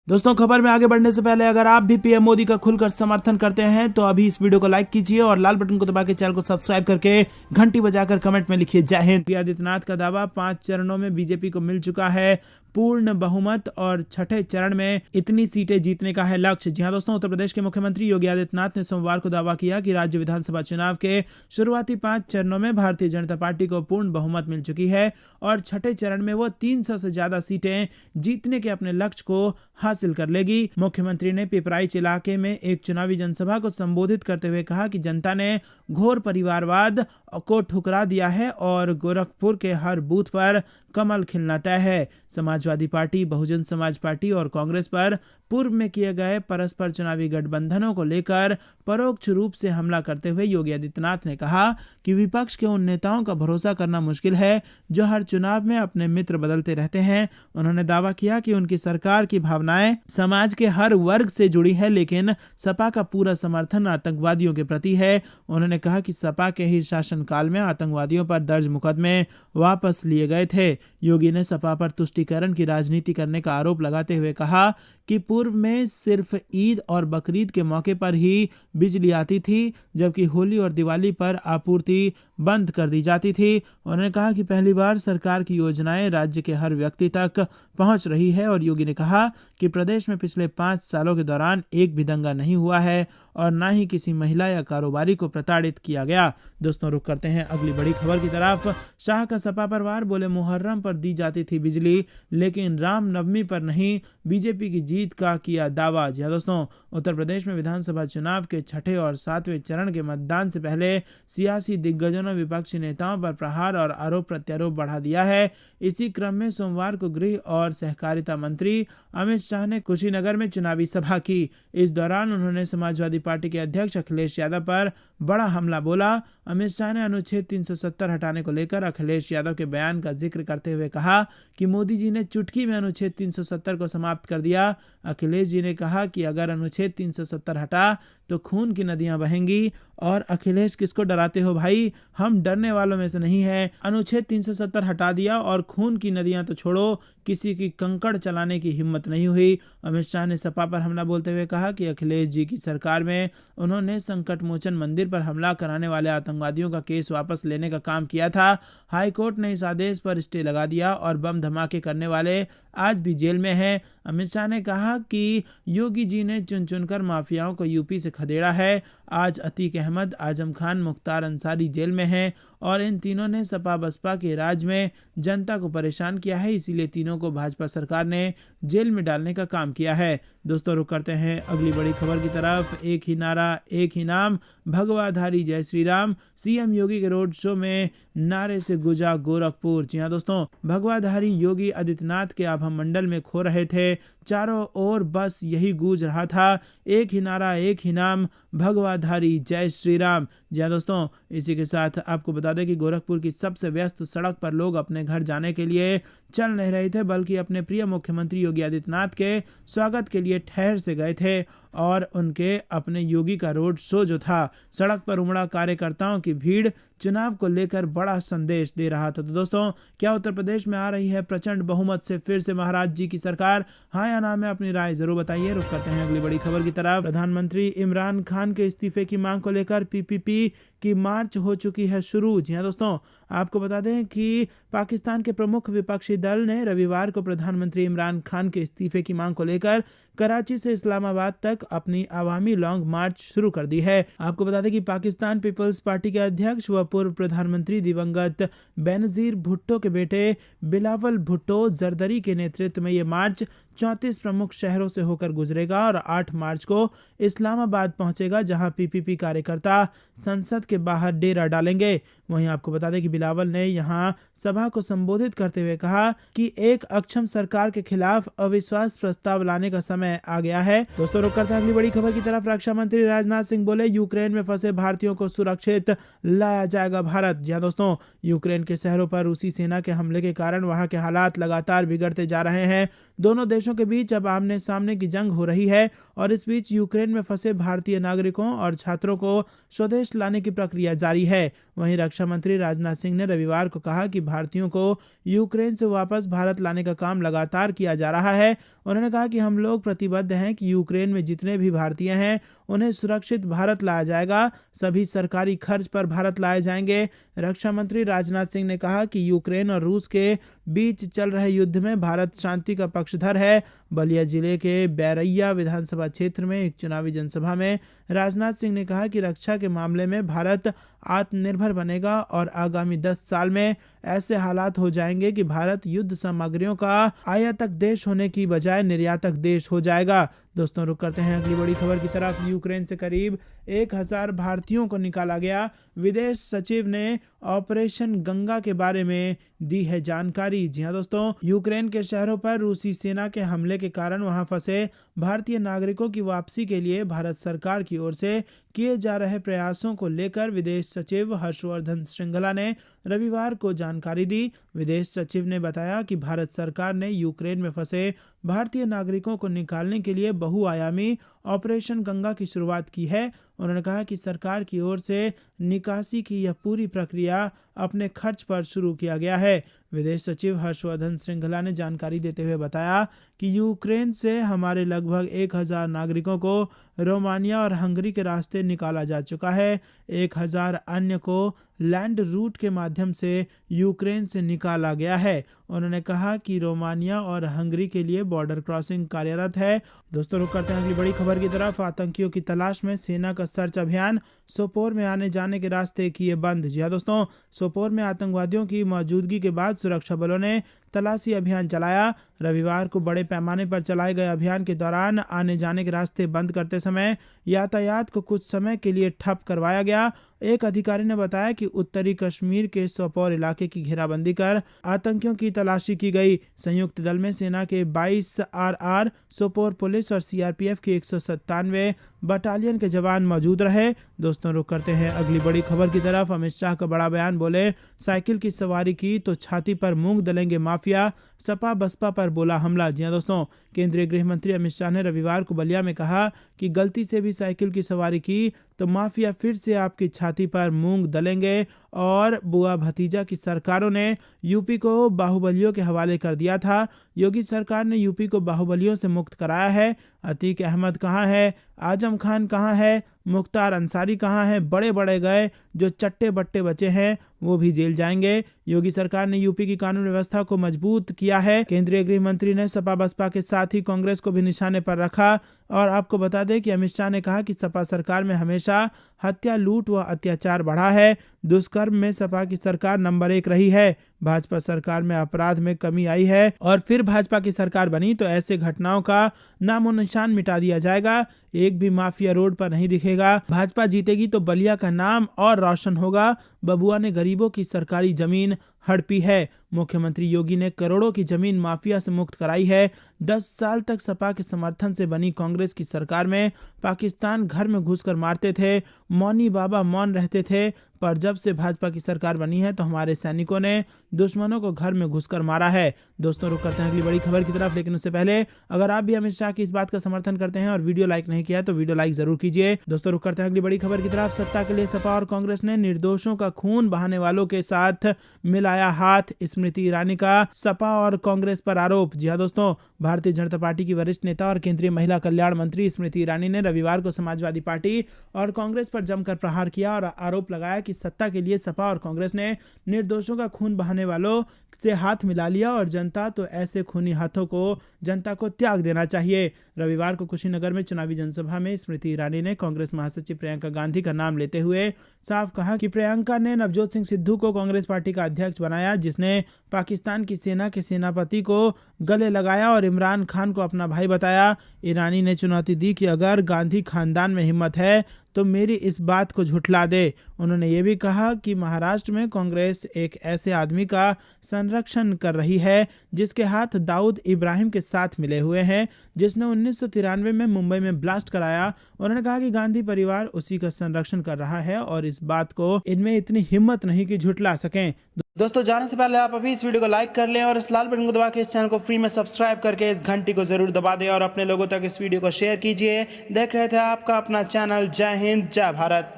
दोस्तों, खबर में आगे बढ़ने से पहले अगर आप भी पीएम मोदी का खुलकर समर्थन करते हैं तो अभी इस वीडियो को लाइक कीजिए और लाल बटन को दबा के चैनल को सब्सक्राइब करके घंटी बजाकर कमेंट में लिखिए जय हिंद। योगी आदित्यनाथ का दावा, 5 चरणों में बीजेपी को मिल चुका है पूर्ण बहुमत और छठे चरण में इतनी सीटें जीतने का है लक्ष्य। जी हां दोस्तों, उत्तर प्रदेश के मुख्यमंत्री योगी आदित्यनाथ ने सोमवार को दावा किया कि राज्य विधानसभा चुनाव के शुरुआती 5 चरणों में भारतीय जनता पार्टी को पूर्ण बहुमत मिल चुकी है और छठे चरण में वो 300 से ज्यादा सीटें जीतने के अपने लक्ष्य को हासिल कर लेगी। मुख्यमंत्री ने पिपराइच इलाके में एक चुनावी जनसभा को संबोधित करते हुए कहा कि जनता ने घोर परिवारवाद को ठुकरा दिया है और गोरखपुर के हर बूथ पर कमल खिलना तय है। समाजवादी पार्टी, बहुजन समाज पार्टी और कांग्रेस पर पूर्व में किए गए परस्पर चुनावी गठबंधनों को लेकर परोक्ष रूप से हमला करते हुए योगी आदित्यनाथ ने कहा कि विपक्ष के उन नेताओं का भरोसा करना मुश्किल है जो हर चुनाव में अपने मित्र बदलते रहते हैं। उन्होंने दावा किया कि उनकी सरकार की भावनाएं समाज के हर वर्ग से जुड़ी है, लेकिन सपा का पूरा समर्थन आतंकवादियों के प्रति है। उन्होंने कहा कि सपा के ही शासनकाल में आतंकवादियों पर दर्ज मुकदमे वापस लिए गए थे। योगी ने सपा पर तुष्टीकरण की राजनीति करने का आरोप लगाते हुए कहा कि पूर्व में सिर्फ ईद और बकरीद के मौके पर ही बिजली आती थी, जबकि होली और दिवाली पर आपूर्ति बंद कर दी जाती थी। उन्होंने कहा कि पहली बार सरकार की योजनाएं राज्य के हर व्यक्ति तक पहुंच रही है और योगी ने कहा कि प्रदेश में पिछले 5 सालों के दौरान एक भी दंगा नहीं हुआ है और न ही किसी महिला या कारोबारी को प्रताड़ित किया गया। दोस्तों, रुक करते हैं अगली बड़ी खबर की तरफ। शाह का सपा परिवार बोले, मुहर्रम पर दी जाती थी बिजली लेकिन रामनवमी पर नहीं, बीजेपी की जीत का किया दावा। जी दोस्तों, उत्तर प्रदेश में विधानसभा चुनाव के छठे और 7वें चरण के मतदान से पहले सियासी दिग्गजों ने विपक्षी नेताओं पर प्रहार और आरोप प्रत्यारोप बढ़ा दिया है। इसी क्रम में सोमवार को गृह और सहकारिता मंत्री अमित शाह ने कुशीनगर में चुनावी सभा की। इस दौरान उन्होंने समाजवादी पार्टी के अध्यक्ष अखिलेश यादव पर बड़ा हमला बोला। अमित शाह ने अनुच्छेद 370 हटाने को लेकर अखिलेश यादव के बयान का जिक्र करते हुए कहा कि मोदी जी ने चुटकी में अनुच्छेद 370 को समाप्त कर दिया। अखिलेश जी ने कहा कि अगर अनुच्छेद 370 हटा तो खून की नदियां बहेंगी। और अखिलेश, किसको डराते हो भाई, हम डरने वालों में से नहीं है। अनुच्छेद 370 हटा दिया और खून की नदियां तो छोड़ो, किसी की कंकड़ चलाने की हिम्मत नहीं हुई। अमित शाह ने सपा पर हमला बोलते हुए कहा कि अखिलेश जी की सरकार में उन्होंने संकट मोचन मंदिर पर हमला कराने वाले आतंकवादियों का केस वापस लेने का काम किया था। हाईकोर्ट ने इस आदेश पर स्टे लगा दिया और बम धमाके करने वाले आज भी जेल में हैं। अमित शाह ने कहा कि योगी जी ने चुन चुनकर माफियाओं को यूपी से खदेड़ा है। आज अतीक अहमद, आजम खान, मुख्तार अंसारी जेल में हैं और इन तीनों ने सपा बसपा के राज में जनता को परेशान किया है, इसीलिए तीनों को भाजपा सरकार ने जेल में डालने का काम किया है। दोस्तों, रुक करते हैं अगली बड़ी खबर की तरफ। एक ही नारा, एक ही नाम, भगवाधारी जय श्री राम। सीएम योगी के रोड शो में नारे से गुजा गोरखपुर। जी हां दोस्तों, भगवाधारी योगी आदित्यनाथ के आभा मंडल में खो रहे थे। चारों ओर बस यही गूंज रहा था, एक ही नारा, एक ही नाम, भगवाधारी जय श्री राम। जी हां दोस्तों, इसी के साथ आपको बता दें कि गोरखपुर की सबसे व्यस्त सड़क पर लोग अपने घर जाने के लिए चल नहीं रहे थे, बल्कि अपने प्रिय मुख्यमंत्री योगी आदित्यनाथ के स्वागत के लिए ठहर से गए थे और उनके अपने योगी का रोड शो जो था, सड़क पर उमड़ा कार्यकर्ताओं की भीड़ चुनाव को लेकर बड़ा संदेश दे रहा था। तो दोस्तों, क्या उत्तर प्रदेश में आ रही है प्रचंड बहुमत से फिर से महाराज जी की सरकार? हाँ या ना में अपनी राय जरूर बताइए। रुक करते हैं अगली बड़ी खबर की तरफ। प्रधानमंत्री इमरान खान के इस्तीफे की मांग को लेकर पीपीपी की मार्च हो चुकी है शुरू। जी हां दोस्तों, आपको बता दें कि पाकिस्तान के प्रमुख विपक्षी दल ने रविवार को प्रधानमंत्री इमरान खान के इस्तीफे की मांग को लेकर कराची से इस्लामाबाद तक अपनी अवामी लॉन्ग मार्च शुरू कर दी है। आपको बता दें कि पाकिस्तान पीपल्स पार्टी के अध्यक्ष व पूर्व प्रधानमंत्री दिवंगत बेनजीर भुट्टो के बेटे बिलावल भुट्टो जरदरी के नेतृत्व में ये मार्च 34 प्रमुख शहरों से होकर गुजरेगा और 8 मार्च को इस्लामाबाद पहुंचेगा, जहां पीपीपी कार्यकर्ता संसद के बाहर डेरा डालेंगे। वहीं आपको बता दें कि बिलावल ने यहां सभा को संबोधित करते हुए कहा कि एक अक्षम सरकार के खिलाफ अविश्वास प्रस्ताव लाने का समय आ गया है। दोस्तों, रुक करते हैं अगली बड़ी खबर की तरफ। रक्षा मंत्री राजनाथ सिंह बोले, यूक्रेन में फंसे भारतीयों को सुरक्षित लाया जाएगा भारत। जी हां दोस्तों, यूक्रेन के शहरों पर रूसी सेना के हमले के कारण वहां के हालात लगातार बिगड़ते जा रहे हैं। दोनों देशों देशों के बीच अब आमने सामने की जंग हो रही है और इस बीच यूक्रेन में फंसे भारतीय नागरिकों और छात्रों को स्वदेश लाने की प्रक्रिया जारी है। वहीं रक्षा मंत्री राजनाथ सिंह ने रविवार को कहा कि भारतीयों को यूक्रेन से वापस भारत लाने का काम लगातार किया जा रहा है। उन्होंने कहा कि हम लोग प्रतिबद्ध हैं कि यूक्रेन में जितने भी भारतीय हैं उन्हें सुरक्षित भारत लाया जाएगा, सभी सरकारी खर्च पर भारत लाए जाएंगे। रक्षा मंत्री राजनाथ सिंह ने कहा कि यूक्रेन और रूस के बीच चल रहे युद्ध में भारत शांति का पक्षधर है। बलिया जिले के बैरैया विधानसभा क्षेत्र में एक चुनावी जनसभा में राजनाथ सिंह ने कहा कि रक्षा के मामले में भारत आत्मनिर्भर बनेगा और आगामी 10 साल में ऐसे हालात हो जाएंगे कि भारत युद्ध सामग्रियों का आयातक देश होने की बजाय निर्यातक देश हो जाएगा। दोस्तों रुक करते हैं अगली बड़ी खबर की तरफ। यूक्रेन से करीब 1000 भारतीयों को निकाला गया। विदेश सचिव ने ऑपरेशन गंगा के बारे में दी है जानकारी। जी हां दोस्तों, यूक्रेन के शहरों पर रूसी सेना के हमले के कारण वहां फंसे भारतीय नागरिकों की वापसी के लिए भारत सरकार की ओर से किए जा रहे प्रयासों को लेकर विदेश सचिव हर्षवर्धन श्रृंगला ने रविवार को जानकारी दी। विदेश सचिव ने बताया कि भारत सरकार ने यूक्रेन में फंसे भारतीय नागरिकों को निकालने के लिए बहुआयामी ऑपरेशन गंगा की शुरुआत की है। उन्होंने कहा कि सरकार की ओर से निकासी की यह पूरी प्रक्रिया अपने खर्च पर शुरू किया गया है। विदेश सचिव हर्षवर्धन श्रृंगला ने जानकारी देते हुए बताया कि यूक्रेन से हमारे लगभग 1000 नागरिकों को रोमानिया और हंगरी के रास्ते निकाला जा चुका है। 1000 अन्य को लैंड रूट के माध्यम से यूक्रेन से निकाला गया है। उन्होंने कहा कि रोमानिया और हंगरी के लिए बॉर्डर क्रॉसिंग कार्यरत है। दोस्तों रुक करते हैं अगली बड़ी खबर की तरफ। आतंकियों की तलाश में सेना का सर्च अभियान, सोपोर में आने जाने के रास्ते किए बंद। जी हां दोस्तों, सोपोर में आतंकवादियों की मौजूदगी के बाद सुरक्षा बलों ने तलाशी अभियान चलाया। रविवार को बड़े पैमाने पर चलाए गए अभियान के दौरान आने जाने के रास्ते बंद करते समय यातायात को कुछ समय के लिए ठप करवाया गया। एक अधिकारी ने बताया कि उत्तरी कश्मीर के सोपोर इलाके की घेराबंदी कर आतंकियों की तलाशी की गई। संयुक्त दल में सेना के 22 RR, सोपोर पुलिस और CRPF की 197 बटालियन के जवान मौजूद रहे। दोस्तों रुक करते हैं अगली बड़ी खबर की तरफ। अमित शाह का बड़ा बयान, बोले साइकिल की सवारी की तो छाती पर मूंग दलेंगे माफिया, सपा बसपा पर बोला हमला। जी हां दोस्तों, केंद्रीय गृह मंत्री अमित शाह ने रविवार को बलिया में कहा कि गलती से भी साइकिल की सवारी की तो माफिया फिर से आपकी छाती पर मूंग दलेंगे। और बुआ भतीजा की सरकारों ने यूपी को बाहुबलियों के हवाले कर दिया था। योगी सरकार ने यूपी को बाहुबलियों से मुक्त कराया है। अतीक अहमद कहाँ है, आजम खान कहाँ है, मुख्तार अंसारी कहाँ है, बड़े बड़े गए, जो चट्टे बट्टे बचे हैं वो भी जेल जाएंगे। योगी सरकार ने यूपी की कानून व्यवस्था को मजबूत किया है। केंद्रीय गृह मंत्री ने सपा बसपा के साथ ही कांग्रेस को भी निशाने पर रखा। और आपको बता दें कि अमित शाह ने कहा कि सपा सरकार में हमेशा हत्या, लूट व अत्याचार बढ़ा है। दुष्कर्म में सपा की सरकार नंबर 1 रही है। भाजपा सरकार में अपराध में कमी आई है और फिर भाजपा की सरकार बनी तो ऐसे घटनाओं का नामो निशान मिटा दिया जाएगा। एक भी माफिया रोड पर नहीं दिखेगा। भाजपा जीतेगी तो बलिया का नाम और रोशन होगा। बबुआ ने गरीबों की सरकारी जमीन हड़पी है। मुख्यमंत्री योगी ने करोड़ों की जमीन माफिया से मुक्त कराई है। 10 साल तक सपा के समर्थन से बनी कांग्रेस की सरकार में पाकिस्तान घर में घुसकर मारते थे, मौनी बाबा मौन रहते थे, पर जब से भाजपा की सरकार बनी है तो हमारे सैनिकों ने दुश्मनों को घर में घुसकर मारा है। दोस्तों रुक करते हैं अगली बड़ी खबर की तरफ, लेकिन उससे पहले अगर आप भी अमित शाह की इस बात का समर्थन करते हैं और वीडियो लाइक नहीं किया तो वीडियो लाइक जरूर कीजिए। दोस्तों रुक करते हैं अगली बड़ी खबर की तरफ। सत्ता के लिए सपा और कांग्रेस ने निर्दोषों का खून बहाने वालों के साथ मिलाया हाथ, स्मृति ईरानी का सपा और कांग्रेस पर आरोप। जी हां दोस्तों, भारतीय जनता पार्टी की वरिष्ठ नेता और केंद्रीय महिला कल्याण मंत्री स्मृति ईरानी ने रविवार को समाजवादी पार्टी और कांग्रेस पर जमकर प्रहार किया और आरोप लगाया कि सत्ता के लिए सपा और कांग्रेस ने निर्दोषों का खून बहाने वालों से हाथ मिला लिया और जनता तो ऐसे खूनी हाथों को जनता को त्याग देना चाहिए। रविवार को कुशीनगर में चुनावी जनसभा में स्मृति ईरानी ने कांग्रेस महासचिव प्रियंका गांधी का नाम लेते हुए साफ कहा कि प्रियंका ने नवजोत सिंह सिद्धू को कांग्रेस पार्टी का अध्यक्ष बनाया, जिसने पाकिस्तान की सेना के सेनापति को गले लगाया और इमरान खान को अपना भाई बताया। ईरानी ने चुनौती दी कि अगर गांधी खानदान में हिम्मत है तो मेरी इस बात को झुठला दे। उन्होंने ये भी कहा कि महाराष्ट्र में कांग्रेस एक ऐसे आदमी का संरक्षण कर रही है जिसके हाथ दाऊद इब्राहिम के साथ मिले हुए हैं, जिसने 1993 में मुंबई में ब्लास्ट कराया। उन्होंने कहा कि गांधी परिवार उसी का संरक्षण कर रहा है और इस बात को इनमें इतनी हिम्मत नहीं कि झुठला सकें। दोस्तों, जाने से पहले आप अभी इस वीडियो को लाइक कर लें और इस लाल बटन को दबा के इस चैनल को फ्री में सब्सक्राइब करके इस घंटी को जरूर दबा दें और अपने लोगों तक इस वीडियो को शेयर कीजिए। देख रहे थे आपका अपना चैनल। जय हिंद, जय भारत।